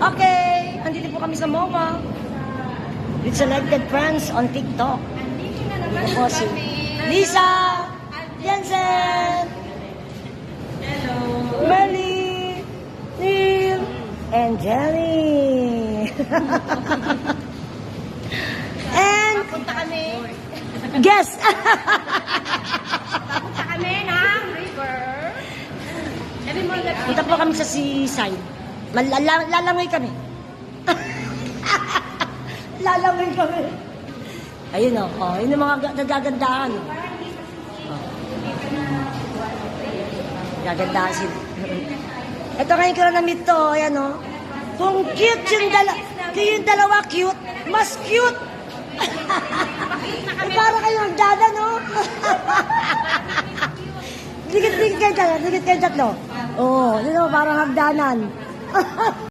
Okay, andito po kami sa MOMA with selected friends on TikTok. Dito po si Lisa, Jensen, Hello. Melly, Neil, and Jenny. And Punta kami. guest. Punta kami ng river. Every morning. Punta po kami sa seaside. Lalangoy kami. Lalangoy kami. Ayun o. Oh, yun yung mga nagagandahan. Oh. Gagandahan sila. Ito ngayon ko na na-meet to. Ayan o. Kung cute yung dalawa cute, mas cute. Eh, para kayo magdada, no? Dikit kayo tatlo. Oo, yun o, parang hagdanan.